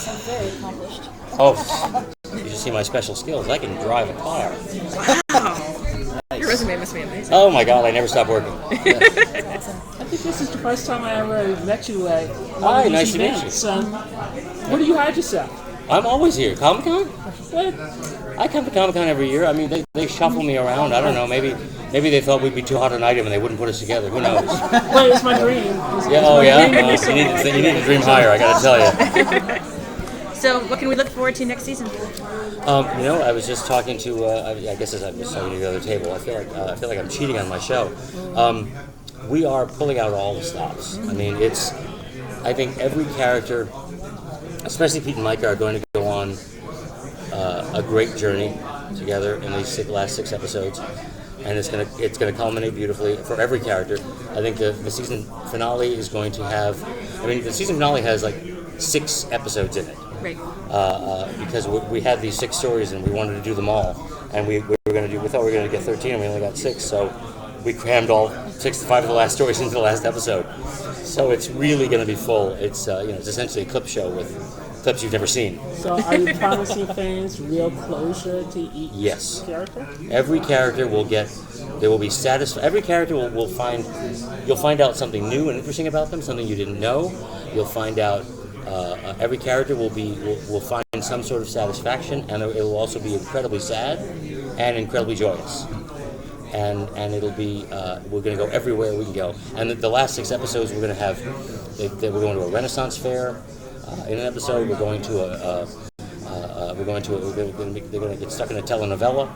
sounds very accomplished. Oh, you should see my special skills. I can drive a car. Wow. Your resume must be amazing. Oh my God, I never stop working. That's awesome. I think this is the first time I ever met you at Hi, nice to meet you. Where do you hide yourself? I'm always here. Comic-Con? What? I come to Comic-Con every year. I mean, they shuffle me around. I don't know. Maybe they thought we'd be too hot an item and they wouldn't put us together. Who knows? Well, it's my dream. Yeah. Oh, yeah. You need to dream higher. I got to tell you. So, what can we look forward to next season? I was just talking to. I guess as I was talking to the other table, I feel like I'm cheating on my show. We are pulling out all the stops. I mean, I think every character, especially Pete and Micah, are going to go on a great journey together in these last 6 episodes, and it's gonna culminate beautifully for every character. I think the season finale is going to have. I mean, the season finale has like 6 episodes in it. Right. Because we had these 6 stories and we wanted to do them all, and we thought we were going to get 13 and we only got 6, so we crammed all 5 of the last stories into the last episode. So it's really going to be full. It's it's essentially a clip show with clips you've never seen. So are you promising fans real closure to each character? Every character will be satisfied. Every character you'll find out something new and interesting about them, something you didn't know. You'll find out. Every character will find some sort of satisfaction, and it will also be incredibly sad and incredibly joyous. And it'll be we're going to go everywhere we can go. And the last 6 episodes we're going to have. We're going to a Renaissance fair. In an episode, we're going to they're going to get stuck in a telenovela.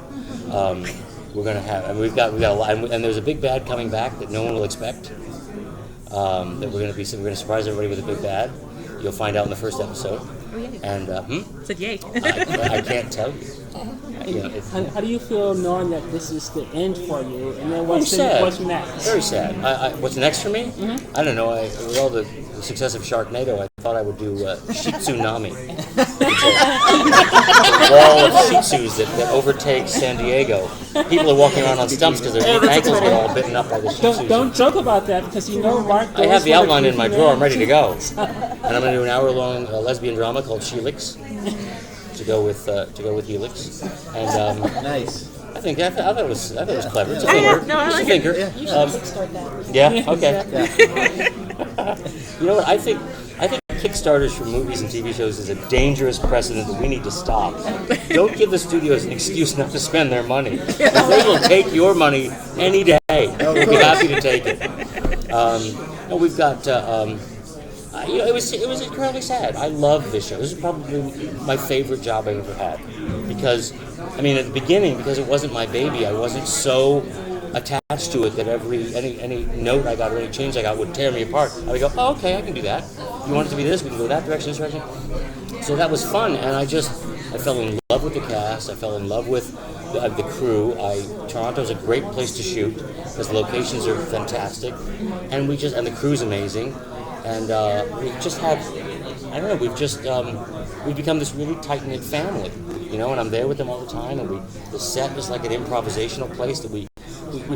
We're going to have, and we've got a lot, and there's a big bad coming back that no one will expect. That we're going to surprise everybody with a big bad. You'll find out in the first episode. Oh, yay. And Said yay. I can't tell you. How do you feel knowing that this is the end for you? And then what's next? Very sad. What's next for me? Mm-hmm. I don't know. With all the success of Sharknado, I thought I would do Shih Tsunami. A wall of Shih Tzus that overtakes San Diego. People are walking around on stumps because their ankles are all bitten up by the Shih Tzus. Don't joke about that because you know Mark. I have the outline in my drawer. I'm ready to go. And I'm going to do an hour-long lesbian drama called Helix to go with Helix. And nice. I thought it was clever. It's a thinker. No, I like thinker. You should kickstart that. Yeah. Okay. You know what? I think Kickstarters for movies and TV shows is a dangerous precedent that we need to stop. Don't give the studios an excuse not to spend their money. They will take your money any day. We'll be happy to take it. We've got. It was incredibly sad. I love this show. This is probably my favorite job I've ever had because, at the beginning, because it wasn't my baby, I wasn't so attached to it that any note I got or any change I got would tear me apart. I would go, oh, okay, I can do that. You want it to be this? We can go that direction, this direction. So that was fun, and I fell in love with the cast. I fell in love with the crew. Toronto's a great place to shoot because the locations are fantastic, and the crew's amazing. And we just have, I don't know, we've become this really tight-knit family, and I'm there with them all the time, and the set is like an improvisational place that we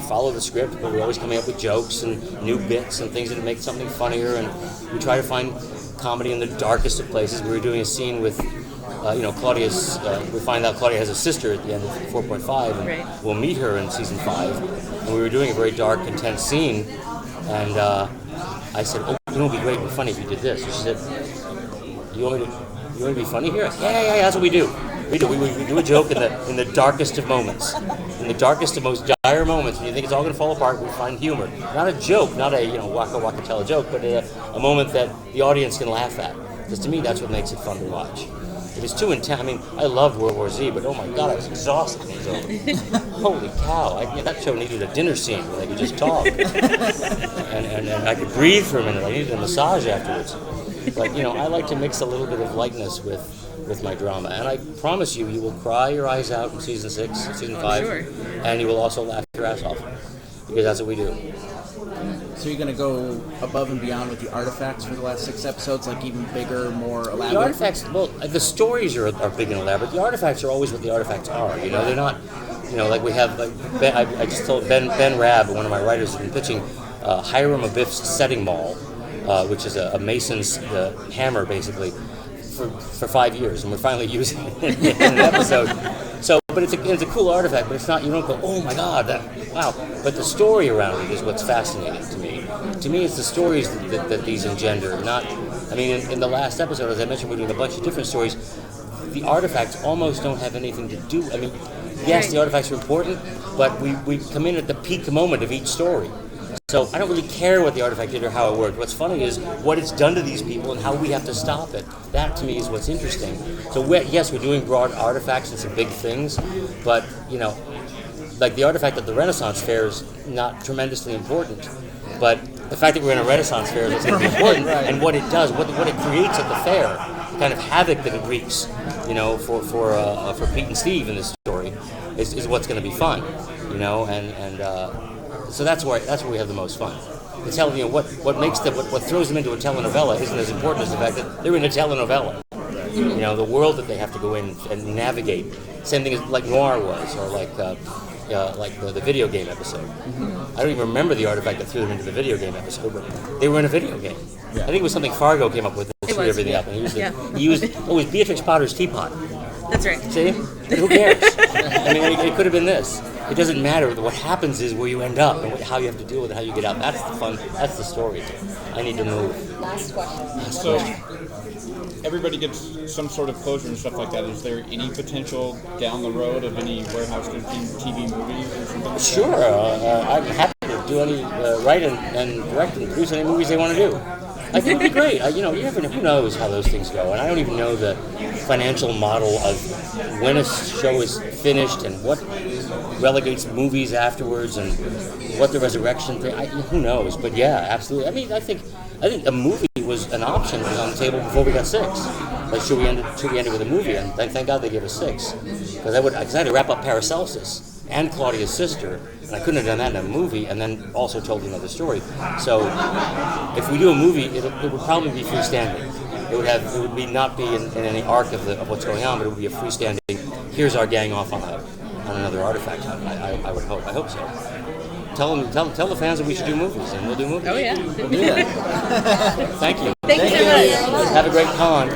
follow the script, but we're always coming up with jokes and new bits and things that make something funnier, and we try to find comedy in the darkest of places. We were doing a scene with, Claudia's, we find out Claudia has a sister at the end of 4.5, and right. We'll meet her in season 5, and we were doing a very dark, intense scene, and I said, oh, it would be great and funny if you did this. And she said, you want me to be funny here? I said, yeah, that's what we do. We do a joke in the darkest of moments. In the darkest of most dire moments, when you think it's all going to fall apart, we find humor. Not a joke, not a, waka tell a joke, but a moment that the audience can laugh at. Because to me, that's what makes it fun to watch. If it's too intense, I love World War Z, but oh my God, I was exhausted when it was over. Holy cow, that show needed a dinner scene where they could just talk. and I could breathe for a minute. I needed a massage afterwards. But, I like to mix a little bit of lightness with my drama. And I promise you will cry your eyes out in season 6, season 5. Sure. And you will also laugh your ass off. Because that's what we do. So you're going to go above and beyond with the artifacts for the last 6 episodes, like even bigger, more elaborate? The artifacts, the stories are big and elaborate. The artifacts are always what the artifacts are. They're not, like we have, Ben, I just told Ben Rabb, one of my writers, has been pitching Hiram Abiff's setting maul, which is a mason's hammer, basically, for 5 years, and we're finally using it in an episode. So, but it's a cool artifact, but it's not. You don't go, oh my god, wow. But the story around it is what's fascinating to me. To me, it's the stories that these engender. Not, I mean, in the last episode, as I mentioned, we're doing a bunch of different stories. The artifacts almost don't have anything to do. I mean, yes, the artifacts are important, but we come in at the peak moment of each story. So I don't really care what the artifact did or how it worked. What's funny is what it's done to these people and how we have to stop it. That, to me, is what's interesting. So yes, we're doing broad artifacts and some big things, but, like the artifact at the Renaissance Fair is not tremendously important. But the fact that we're in a Renaissance Fair is what's going to be important, and what it does, what it creates at the fair, the kind of havoc that it wreaks, for Pete and Steve in this story, is what's going to be fun, So that's where we have the most fun. The what throws them into a telenovela isn't as important as the fact that they're in a telenovela. The world that they have to go in and navigate. Same thing as like Noir was, or like the video game episode. I don't even remember the artifact that threw them into the video game episode, but they were in a video game. I think it was something Fargo came up with to screw everything up. And he used it was Beatrix Potter's teapot. That's right. See? Who cares? I mean, it could have been this. It doesn't matter. What happens is where you end up and how you have to deal with it, how you get out. That's the fun. That's the story. I need to move. Last question. So everybody gets some sort of closure and stuff like that. Is there any potential down the road of any warehouse TV movies or something? Sure. I'm happy to do any write and direct and produce any movies they want to do. I think it'd be great. Who knows how those things go, and I don't even know the financial model of when a show is finished and what relegates movies afterwards and what the resurrection thing. Who knows? But yeah, absolutely. I mean, I think a movie was an option that was on the table before we got 6. Like, should we end it with a movie? And thank God they gave us 6, because I had to wrap up Paracelsus and Claudia's sister, and I couldn't have done that in a movie and then also told another story. So if we do a movie, it would probably be freestanding. It would not be in any arc of what's going on, but it would be a freestanding. Here's our gang off on another artifact. I would hope. I hope so. Tell the fans that we should do movies, and we'll do movies. Oh yeah. We'll do that. Thank you. Thank you so much. Have a great con.